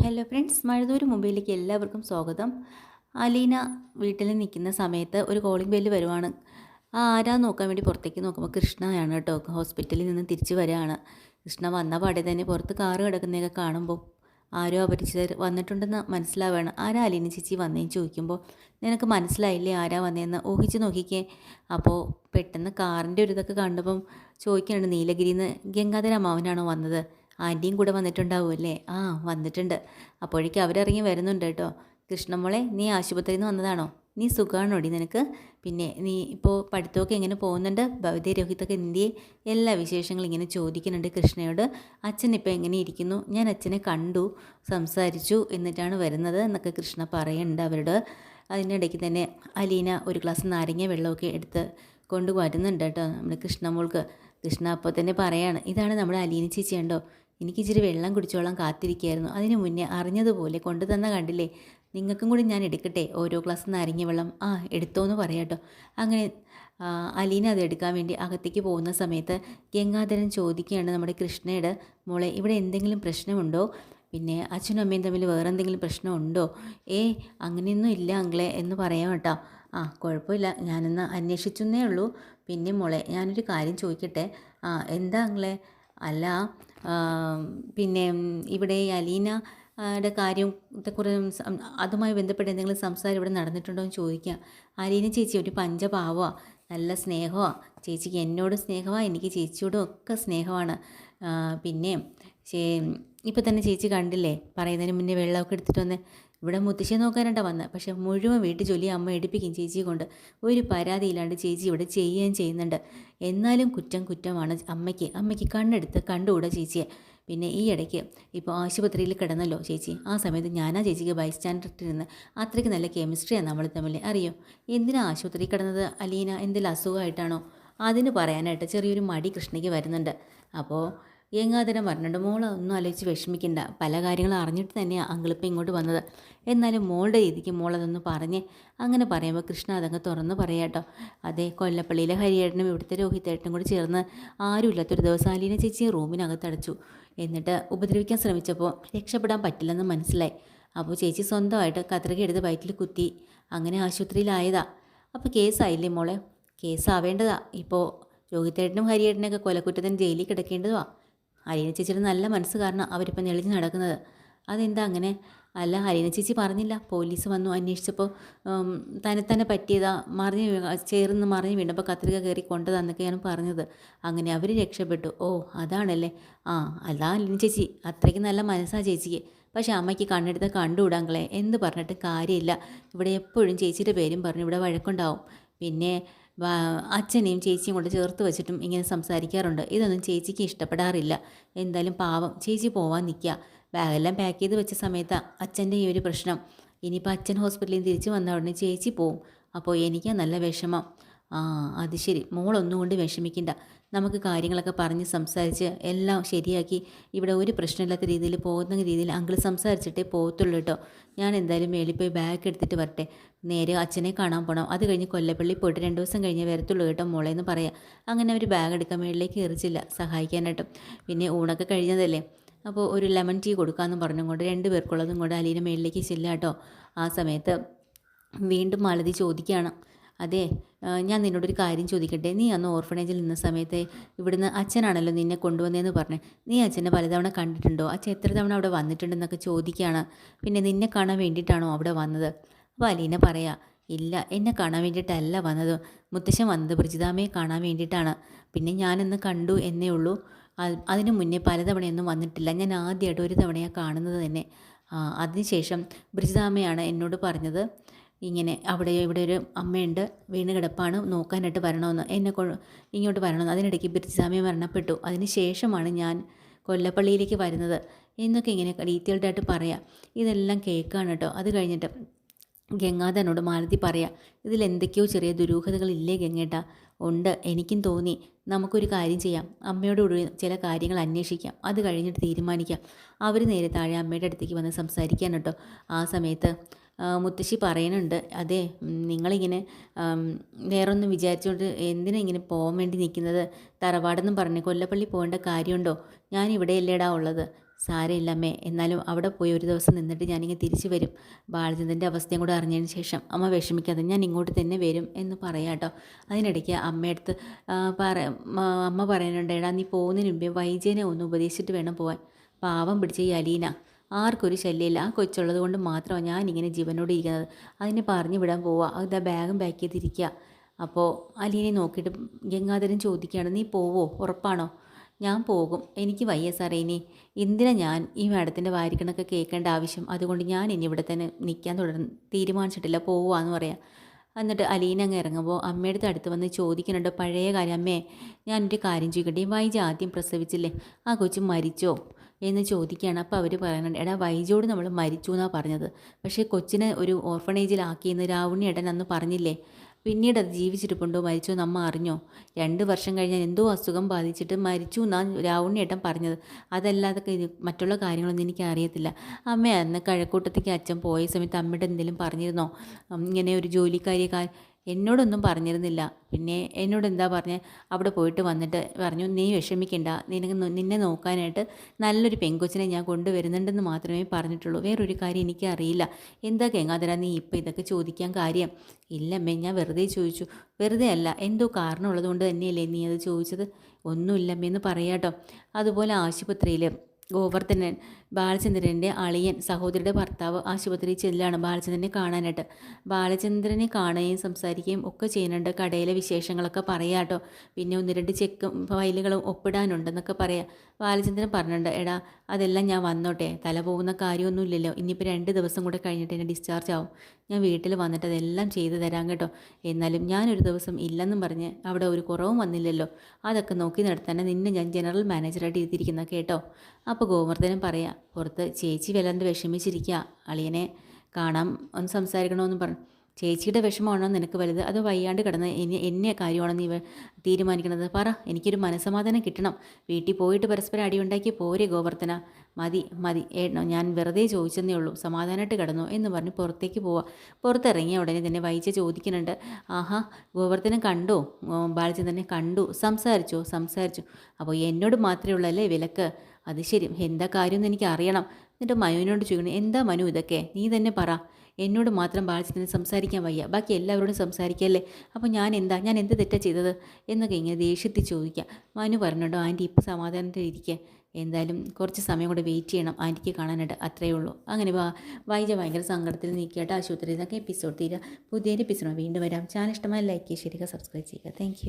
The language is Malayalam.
ഹലോ ഫ്രണ്ട്സ്, മഴതൂര് മുംബൈയിലേക്ക് എല്ലാവർക്കും സ്വാഗതം. അലീന വീട്ടിൽ നിൽക്കുന്ന സമയത്ത് ഒരു കോളിംഗ് ബെല്ല് വരുവാണ്. ആരാന്ന് നോക്കാൻ വേണ്ടി പുറത്തേക്ക് നോക്കുമ്പോൾ കൃഷ്ണയാണ് കേട്ടോ. ഹോസ്പിറ്റലിൽ നിന്ന് തിരിച്ച് വരികയാണ്. കൃഷ്ണ വന്ന പാടെ തന്നെ പുറത്ത് കാറ് കിടക്കുന്നതൊക്കെ കാണുമ്പോൾ ആരോ അപരിചിതർ വന്നിട്ടുണ്ടെന്ന് മനസ്സിലാവുകയാണ്. ആരാ അലീന ചേച്ചി വന്നേന്ന് ചോദിക്കുമ്പോൾ നിനക്ക് മനസ്സിലായില്ലേ ആരാ വന്നതെന്ന് ഊഹിച്ച് നോക്കിക്കേ. അപ്പോൾ പെട്ടെന്ന് കാറിൻ്റെ ഒരു ഇതൊക്കെ കണ്ടപ്പം ചോദിക്കുന്നുണ്ട്, നീലഗിരിന്ന് ഗംഗാധര അമ്മാവനാണോ വന്നത്? ആൻറ്റിയും കൂടെ വന്നിട്ടുണ്ടാവുമല്ലേ? ആ, വന്നിട്ടുണ്ട്. അപ്പോഴേക്കും അവരിറങ്ങി വരുന്നുണ്ട് കേട്ടോ. കൃഷ്ണമോളെ, നീ ആശുപത്രിയിൽ നിന്ന് വന്നതാണോ? നീ സുഖമാണോടി നിനക്ക്? പിന്നെ നീ ഇപ്പോൾ പഠിത്തമൊക്കെ എങ്ങനെ പോകുന്നുണ്ട്? ഭവിത രോഹിത്തൊക്കെ എന്തിയെ? എല്ലാ വിശേഷങ്ങളും ഇങ്ങനെ ചോദിക്കുന്നുണ്ട് കൃഷ്ണയോട്. അച്ഛൻ ഇപ്പോൾ എങ്ങനെ ഇരിക്കുന്നു? ഞാൻ അച്ഛനെ കണ്ടു, സംസാരിച്ചു, എന്നിട്ടാണ് വരുന്നത് എന്നൊക്കെ കൃഷ്ണ പറയുന്നുണ്ട് അവരോട്. അതിനിടയ്ക്ക് തന്നെ അലീന ഒരു ഗ്ലാസ് നാരങ്ങ വെള്ളമൊക്കെ എടുത്ത് കൊണ്ടുവരുന്നുണ്ട് കേട്ടോ നമ്മുടെ കൃഷ്ണമോൾക്ക്. കൃഷ്ണ അപ്പോൾ തന്നെ പറയാണ്, ഇതാണ് നമ്മുടെ അലീന ചേച്ചി ഉണ്ടോ? എനിക്ക് ഇച്ചിരി വെള്ളം കുടിച്ചോളാൻ കാത്തിരിക്കുകയായിരുന്നു. അതിന് മുന്നേ അറിഞ്ഞതുപോലെ കൊണ്ടു തന്ന കണ്ടില്ലേ? നിങ്ങൾക്കും കൂടി ഞാൻ എടുക്കട്ടെ ഓരോ ഗ്ലാസ് നാരങ്ങ വെള്ളം? ആ, എടുത്തോന്ന് പറയാട്ടോ. അങ്ങനെ അലീന അത് എടുക്കാൻ വേണ്ടി അകത്തേക്ക് പോകുന്ന സമയത്ത് ഗംഗാധരൻ ചോദിക്കുകയാണ് നമ്മുടെ കൃഷ്ണയുടെ, മോളെ ഇവിടെ എന്തെങ്കിലും പ്രശ്നമുണ്ടോ? പിന്നെ അച്ഛനും അമ്മയും തമ്മിൽ വേറെ എന്തെങ്കിലും പ്രശ്നമുണ്ടോ? അങ്ങനെയൊന്നും ഇല്ല അങ്കിളെ എന്ന് പറയാം കേട്ടോ. ആ, കുഴപ്പമില്ല, ഞാനൊന്ന് അന്വേഷിച്ചെന്നേ ഉള്ളൂ. പിന്നെ മോളെ, ഞാനൊരു കാര്യം ചോദിക്കട്ടെ? എന്താ അങ്കിളെ? അല്ല, പിന്നെ ഇവിടെ അലീന യുടെ കാര്യത്തെക്കുറിച്ച് അതുമായി ബന്ധപ്പെട്ട് എന്തെങ്കിലും സംസാരം ഇവിടെ നടന്നിട്ടുണ്ടോ എന്ന് ചോദിക്കാം. അലീന ചേച്ചി ഒരു പഞ്ചപാവമാണ്, നല്ല സ്നേഹമാണ്. ചേച്ചിക്ക് എന്നോടും സ്നേഹമാണ്, എനിക്ക് ചേച്ചിയോടും ഒക്കെ സ്നേഹമാണ്. പിന്നെ ഇപ്പം തന്നെ ചേച്ചി കണ്ടില്ലേ, പറയുന്നതിന് മുന്നേ വെള്ളമൊക്കെ എടുത്തിട്ട് വന്ന് ഇവിടെ മുത്തശ്ശിയെ നോക്കാനായിട്ടാണ് വന്നത്. പക്ഷേ മുഴുവൻ വീട്ടു ജോലി അമ്മ എടുപ്പിക്കും ചേച്ചിയെ കൊണ്ട്. ഒരു പരാതിയില്ലാണ്ട് ചേച്ചി ഇവിടെ ചെയ്യുകയും ചെയ്യുന്നുണ്ട്. എന്നാലും കുറ്റമാണ് അമ്മയ്ക്ക് കണ്ണെടുത്ത് കണ്ടുകൂടാ ചേച്ചിയെ. പിന്നെ ഈ ഇടയ്ക്ക് ഇപ്പോൾ ആശുപത്രിയിൽ കിടന്നല്ലോ ചേച്ചി, ആ സമയത്ത് ഞാനാ ചേച്ചിക്ക് ബൈസ്റ്റാൻഡറിട്ടിരുന്ന്. അത്രയ്ക്ക് നല്ല കെമിസ്ട്രിയാണ് നമ്മൾ തമ്മിൽ, അറിയോ? എന്തിനാ ആശുപത്രിയിൽ കിടന്നത് അലീന? എന്തെങ്കിലും അസുഖമായിട്ടാണോ? അതിന് പറയാനായിട്ട് ചെറിയൊരു മടി കൃഷ്ണയ്ക്ക് വരുന്നുണ്ട്. അപ്പോൾ ഗംഗാധരൻ പറഞ്ഞിട്ടുണ്ട്, മോളെ ഒന്നും ആലോചിച്ച് വിഷമിക്കണ്ട, പല കാര്യങ്ങളും അറിഞ്ഞിട്ട് തന്നെയാണ് അങ്കിളിപ്പം ഇങ്ങോട്ട് വന്നത്. എന്നാലും മോളുടെ രീതിക്ക് മോളതൊന്ന് പറഞ്ഞേ. അങ്ങനെ പറയുമ്പോൾ കൃഷ്ണ അതങ്ങ് തുറന്ന് പറയാട്ടോ. അതെ, കൊല്ലപ്പള്ളിയിലെ ഹരിയേട്ടനും ഇവിടുത്തെ രോഹിതേട്ടനും കൂടി ചേർന്ന് ആരുമില്ലാത്തൊരു ദിവസം അലീന ചേച്ചിയെ റൂമിനകത്തടച്ചു. എന്നിട്ട് ഉപദ്രവിക്കാൻ ശ്രമിച്ചപ്പോൾ രക്ഷപ്പെടാൻ പറ്റില്ലെന്ന് മനസ്സിലായി. അപ്പോൾ ചേച്ചി സ്വന്തമായിട്ട് കത്രിക എടുത്ത് വയറ്റിൽ കുത്തി. അങ്ങനെ ആശുപത്രിയിലായതാ. അപ്പോൾ കേസായില്ലേ മോളെ? കേസാവേണ്ടതാ. ഇപ്പോൾ രോഹിതേട്ടനും ഹരിയേട്ടനൊക്കെ കൊലക്കുറ്റത്തിന് ജയിലിൽ കിടക്കേണ്ടതുവാ. അലീന ചേച്ചിയുടെ നല്ല മനസ്സ് കാരണം അവരിപ്പോൾ നെളിഞ്ഞ് നടക്കുന്നത്. അതെന്താ അങ്ങനെ? അല്ല, അലീന ചേച്ചി പറഞ്ഞില്ല, പോലീസ് വന്നു അന്വേഷിച്ചപ്പോൾ തന്നെ പറ്റിയതാ, ചേർന്ന് മറിഞ്ഞ് വീണപ്പോൾ കത്രിക കയറി കൊണ്ടതാന്നൊക്കെയാണ് പറഞ്ഞത്. അങ്ങനെ അവർ രക്ഷപ്പെട്ടു. ഓ, അതാണല്ലേ. അതാ അലീന ചേച്ചി, അത്രയ്ക്ക് നല്ല മനസ്സാ ചേച്ചിക്ക്. പക്ഷേ അമ്മയ്ക്ക് കണ്ണെടുത്ത് കണ്ടുകൂടാങ്കളെ, എന്ത് പറഞ്ഞിട്ട് കാര്യമില്ല. ഇവിടെ എപ്പോഴും ചേച്ചിയുടെ പേരും പറഞ്ഞ് ഇവിടെ വഴക്കുണ്ടാവും. പിന്നെ അച്ഛനെയും ചേച്ചിയും കൊണ്ട് ചേർത്ത് വെച്ചിട്ടും ഇങ്ങനെ സംസാരിക്കാറുണ്ട്. ഇതൊന്നും ചേച്ചിക്ക് ഇഷ്ടപ്പെടാറില്ല. എന്തായാലും പാവം ചേച്ചി പോവാൻ നിൽക്കുക. ബാഗെല്ലാം പാക്ക് ചെയ്ത് വെച്ച സമയത്താണ് അച്ഛൻ്റെ ഈ ഒരു പ്രശ്നം. ഇനിയിപ്പോൾ അച്ഛൻ ഹോസ്പിറ്റലിൽ നിന്ന് തിരിച്ച് വന്ന ഉടനെ ചേച്ചി പോവും. അപ്പോൾ എനിക്കാ നല്ല വിഷമം. അത് ശരി, മോളൊന്നും കൊണ്ട് വിഷമിക്കണ്ട. നമുക്ക് കാര്യങ്ങളൊക്കെ പറഞ്ഞ് സംസാരിച്ച് എല്ലാം ശരിയാക്കി ഇവിടെ ഒരു പ്രശ്നമില്ലാത്ത രീതിയിൽ പോകുന്ന രീതിയിൽ അങ്കിൾ സംസാരിച്ചിട്ടേ പോകത്തുള്ളൂ കേട്ടോ. ഞാൻ എന്തായാലും മേളിൽ പോയി ബാഗ് എടുത്തിട്ട് വരട്ടെ. നേരെ അച്ഛനെ കാണാൻ പോകണം. അത് കഴിഞ്ഞ് കൊല്ലപ്പള്ളി പോയിട്ട് 2 ദിവസം കഴിഞ്ഞേ വരത്തുള്ളൂ കേട്ടോ മോളെ എന്ന് പറയാം. അങ്ങനെ അവർ ബാഗ് എടുക്കാൻ മേളിലേക്ക് എറിച്ചില്ല സഹായിക്കാനായിട്ടും. പിന്നെ ഊണൊക്കെ കഴിഞ്ഞതല്ലേ, അപ്പോൾ ഒരു ലെമൺ ടീ കൊടുക്കാമെന്ന് പറഞ്ഞുകൊണ്ട് 2 പേർക്കുള്ളതും കൊണ്ട് അലീന മേളിലേക്ക് ചെല്ലുക കേട്ടോ. ആ സമയത്ത് വീണ്ടും മാലതി ചോദിക്കുകയാണ്, അതെ, ഞാൻ നിന്നോടൊരു കാര്യം ചോദിക്കട്ടെ? നീ അന്ന് ഓർഫണേജിൽ നിന്ന സമയത്ത് ഇവിടുന്ന് അച്ഛനാണല്ലോ നിന്നെ കൊണ്ടുവന്നതെന്ന് പറഞ്ഞ്, നീ അച്ഛനെ പലതവണ കണ്ടിട്ടുണ്ടോ? അച്ഛൻ എത്ര തവണ അവിടെ വന്നിട്ടുണ്ടെന്നൊക്കെ ചോദിക്കുകയാണ്. പിന്നെ നിന്നെ കാണാൻ വേണ്ടിയിട്ടാണോ അവിടെ വന്നത്? അപ്പോൾ അലീന പറയാ, ഇല്ല, എന്നെ കാണാൻ വേണ്ടിയിട്ടല്ല വന്നത്. മുത്തശ്ശൻ വന്നത് ബ്രിജിതാമ്മയെ കാണാൻ വേണ്ടിയിട്ടാണ്. പിന്നെ ഞാനിന്ന് കണ്ടു എന്നേ ഉള്ളൂ. അതിനു മുന്നേ പലതവണയൊന്നും വന്നിട്ടില്ല. ഞാൻ ആദ്യമായിട്ട് ഒരു തവണയാണ് കാണുന്നത് തന്നെ. അതിനുശേഷം ബ്രിജിതാമ്മയാണ് എന്നോട് പറഞ്ഞത്, ഇങ്ങനെ ഇവിടെ ഒരു അമ്മയുണ്ട്, വീണ് കിടപ്പാണ്, നോക്കാനായിട്ട് വരണമെന്ന്, ഇങ്ങോട്ട് വരണമെന്ന്. അതിനിടയ്ക്ക് ബ്രിജിതാമ്മ മരണപ്പെട്ടു. അതിന് ശേഷമാണ് ഞാൻ കൊല്ലപ്പള്ളിയിലേക്ക് വരുന്നത് എന്നൊക്കെ ഇങ്ങനെ ഡീറ്റെയിൽഡായിട്ട് പറയാം. ഇതെല്ലാം കേൾക്കാണ് കേട്ടോ. അത് കഴിഞ്ഞിട്ട് ഗംഗാധരനോട് മാലതി പറയാം, ഇതിലെന്തൊക്കെയോ ചെറിയ ദുരൂഹതകളില്ലേ ഗംഗേട്ട? ഉണ്ട്, എനിക്കും തോന്നി. നമുക്കൊരു കാര്യം ചെയ്യാം, അമ്മയോടുകൂടി ചില കാര്യങ്ങൾ അന്വേഷിക്കാം, അത് കഴിഞ്ഞിട്ട് തീരുമാനിക്കാം. അവർ നേരെ താഴെ അമ്മയുടെ അടുത്തേക്ക് വന്ന് സംസാരിക്കാൻ കേട്ടോ. ആ സമയത്ത് മുത്തശ്ശി പറയുന്നുണ്ട്, അതെ, നിങ്ങളിങ്ങനെ വേറൊന്നും വിചാരിച്ചുകൊണ്ട് എന്തിനാ ഇങ്ങനെ പോകാൻ വേണ്ടി നിൽക്കുന്നത്? തറവാടെന്നും പറഞ്ഞ് കൊല്ലപ്പള്ളി പോകേണ്ട കാര്യമുണ്ടോ? ഞാൻ ഇവിടെയല്ലേടാ ഉള്ളത്. സാരമില്ല അമ്മേ, എന്നാലും അവിടെ പോയി ഒരു ദിവസം നിന്നിട്ട് ഞാനിങ്ങനെ തിരിച്ചു വരും. ബാലചന്ദ്രൻ്റെ അവസ്ഥയും കൂടെ അറിഞ്ഞതിന് ശേഷം അമ്മ വിഷമിക്കാതെ ഞാൻ ഇങ്ങോട്ട് തന്നെ വരും എന്ന് പറയാം കേട്ടോ. അതിനിടയ്ക്ക് അമ്മയടുത്ത് അമ്മ പറയുന്നുണ്ട്, എടാ നീ പോകുന്നതിന് മുമ്പേ വൈജയനെ ഒന്ന് ഉപദേശിച്ചിട്ട് വേണം പോകാൻ. പാവം പിടിച്ച ഈ അലീന ആർക്കൊരു ശല്യമില്ല, ആ കൊച്ചുള്ളത് കൊണ്ട് മാത്രമാണ് ഞാനിങ്ങനെ ജീവനോട് ഇരിക്കുന്നത്. അതിനെ പറഞ്ഞു വിടാൻ പോവുക, അത് ബാഗും പാക്ക് ചെയ്തിരിക്കുക. അപ്പോൾ അലീനെ നോക്കിയിട്ട് ഗംഗാധരൻ ചോദിക്കുകയാണ്, നീ പോവോ, ഉറപ്പാണോ? ഞാൻ പോകും, എനിക്ക് വയ്യ സാറേ, ഇനി എന്തിനാ ഞാൻ ഈ മാഡത്തിൻ്റെ വാരിക്കണൊക്കെ കേൾക്കേണ്ട ആവശ്യം, അതുകൊണ്ട് ഞാൻ ഇനി ഇവിടെ തന്നെ നിൽക്കാൻ തീരുമാനിച്ചിട്ടില്ല, പോവാന്ന് പറയാം. എന്നിട്ട് അലീന അങ്ങ് ഇറങ്ങുമ്പോൾ അമ്മയുടെ അടുത്ത് വന്ന് ചോദിക്കുന്നുണ്ട് പഴയ കാര്യം. അമ്മേ, ഞാനൊരു കാര്യം ചോദിക്കട്ടെ, വൈജ ആദ്യം പ്രസവിച്ചില്ലേ, ആ കൊച്ചു മരിച്ചോ എന്ന് ചോദിക്കുകയാണ്. അപ്പോൾ അവർ പറയുന്നുണ്ട്, എടാ വൈജയോട് നമ്മൾ മരിച്ചു എന്നാണ് പറഞ്ഞത്, പക്ഷേ കൊച്ചിനെ ഒരു ഓർഫണേജിലാക്കിയെന്ന് രാവുണ്ണിയേട്ടൻ അന്ന് പറഞ്ഞില്ലേ, പിന്നീട് അത് ജീവിച്ചിരിപ്പുണ്ടോ മരിച്ചോ നമ്മ അറിഞ്ഞോ? 2 വർഷം കഴിഞ്ഞാൽ എന്തോ അസുഖം ബാധിച്ചിട്ട് മരിച്ചു എന്നാണ് രാവുണ്ണിയേട്ടൻ പറഞ്ഞത്. അതല്ലാതെ മറ്റുള്ള കാര്യങ്ങളൊന്നും എനിക്ക് അറിയത്തില്ല. അമ്മ അന്ന് കഴക്കൂട്ടത്തേക്ക് അച്ഛൻ പോയ സമയത്ത് അമ്മയുടെ എന്തെങ്കിലും പറഞ്ഞിരുന്നോ? ഇങ്ങനെ ഒരു ജോലിക്കാരിയെ എന്നോടൊന്നും പറഞ്ഞിരുന്നില്ല. പിന്നെ എന്നോട് എന്താ പറഞ്ഞത്, അവിടെ പോയിട്ട് വന്നിട്ട് പറഞ്ഞു, നീ വിഷമിക്കണ്ട, നിന്നെ നോക്കാനായിട്ട് നല്ലൊരു പെങ്കൊച്ചിനെ ഞാൻ കൊണ്ടുവരുന്നുണ്ടെന്ന് മാത്രമേ പറഞ്ഞിട്ടുള്ളൂ, വേറൊരു കാര്യം എനിക്കറിയില്ല. എന്താ ഗംഗാധര നീ ഇപ്പം ഇതൊക്കെ ചോദിക്കാൻ കാര്യം? ഇല്ലമ്മേ, ഞാൻ വെറുതെ ചോദിച്ചു. വെറുതെ അല്ല, എന്തോ കാരണമുള്ളത് കൊണ്ട് തന്നെയല്ലേ നീ അത് ചോദിച്ചത്? ഒന്നുമില്ലമ്മേന്ന് പറയാട്ടോ. അതുപോലെ ആശുപത്രിയിൽ ഗോവർദ്ധനൻ, ബാലചന്ദ്രൻ്റെ അളിയൻ, സഹോദരിയുടെ ഭർത്താവ് ആശുപത്രിയിൽ ചെല്ലാണ് ബാലചന്ദ്രനെ കാണാനായിട്ട്. ബാലചന്ദ്രനെ കാണുകയും സംസാരിക്കുകയും ഒക്കെ ചെയ്യുന്നുണ്ട്. കടയിലെ വിശേഷങ്ങളൊക്കെ പറയാട്ടോ. പിന്നെ 1-2 ചെക്കും ഫയലുകളും ഒപ്പിടാനുണ്ടെന്നൊക്കെ പറയാം. ബാലചന്ദ്രൻ പറഞ്ഞിട്ടുണ്ട്, എടാ അതെല്ലാം ഞാൻ വന്നോട്ടെ, തല പോകുന്ന കാര്യമൊന്നുമില്ലല്ലോ, ഇനിയിപ്പോൾ 2 ദിവസം കൂടെ കഴിഞ്ഞിട്ട് എന്നെ ഡിസ്ചാർജ് ആവും, ഞാൻ വീട്ടിൽ വന്നിട്ട് അതെല്ലാം ചെയ്തു തരാം കേട്ടോ. എന്നാലും ഞാനൊരു ദിവസം ഇല്ലെന്നും പറഞ്ഞ് അവിടെ ഒരു കുറവും വന്നില്ലല്ലോ, അതൊക്കെ നോക്കി നടത്താൻ നിന്നെ ഞാൻ ജനറൽ മാനേജറായിട്ട് ഇരുത്തിയിരിക്കുന്ന കേട്ടോ. അപ്പോൾ ഗോവർദ്ധനം പറയാം, പുറത്ത് ചേച്ചി വല്ലാണ്ട് വിഷമിച്ചിരിക്കുക, അളിയനെ കാണാൻ ഒന്ന് സംസാരിക്കണമെന്ന് പറഞ്ഞു. ചേച്ചിയുടെ വിഷമമാണോ നിനക്ക് വലുത്, അതോ വയ്യാണ്ട് കിടന്ന് എന്നെ കാര്യമാണോ നീ തീരുമാനിക്കുന്നത്? പറ, എനിക്കൊരു മനസ്സമാധാനം കിട്ടണം. വീട്ടിൽ പോയിട്ട് പരസ്പരം അടിയുണ്ടാക്കി പോരെ ഗോവർദ്ധന. മതി മതി ഏട്ടനോ, ഞാൻ വെറുതെ ചോദിച്ചെന്നേ ഉള്ളൂ, സമാധാനമായിട്ട് കിടന്നു എന്ന് പറഞ്ഞ് പുറത്തേക്ക് പോവാം. പുറത്തിറങ്ങിയ ഉടനെ തന്നെ വൈജ ചോദിക്കുന്നുണ്ട്, ആഹാ ഗോവർദ്ധനം കണ്ടോ? ബാലചന്ദ്രനെ കണ്ടു, സംസാരിച്ചു. അപ്പോൾ എന്നോട് മാത്രമേ ഉള്ളല്ലേ വിലക്ക്? അത് ശരി, എന്താ കാര്യമെന്ന് എനിക്ക് അറിയണം. എന്നിട്ട് മനുവിനോട് ചോദിക്കണം, എന്താ മനു ഇതൊക്കെ, നീ തന്നെ പറ. എന്നോട് മാത്രം ബാലചന്ദ്രൻ സംസാരിക്കാൻ വയ്യ, ബാക്കി എല്ലാവരോടും സംസാരിക്കല്ലേ, അപ്പോൾ ഞാൻ എന്ത് തെറ്റാ ചെയ്തത് എന്നൊക്കെ ഇങ്ങനെ ദേഷ്യത്തിൽ ചോദിക്കാം. മനു പറഞ്ഞിട്ടോ, ആൻറ്റി ഇപ്പോൾ സമാധാനത്തിൽ ഇരിക്കുക, എന്തായാലും കുറച്ച് സമയം കൂടെ വെയിറ്റ് ചെയ്യണം ആൻറ്റിക്ക് കാണാനായിട്ട്, അത്രയേ ഉള്ളൂ. അങ്ങനെ വൈജ ഭയങ്കര സങ്കടത്തിൽ നിൽക്കട്ടെ ആശുപത്രിയിൽ നിന്നൊക്കെ. എപ്പിസോഡ് തീരുക. പുതിയൊരു എപ്പിസോഡ് വീണ്ടും വരാം. ചാനൽ ഇഷ്ടമായി ലൈക്ക് ചെയ്യുക, സബ്സ്ക്രൈബ് ചെയ്യുക. താങ്ക്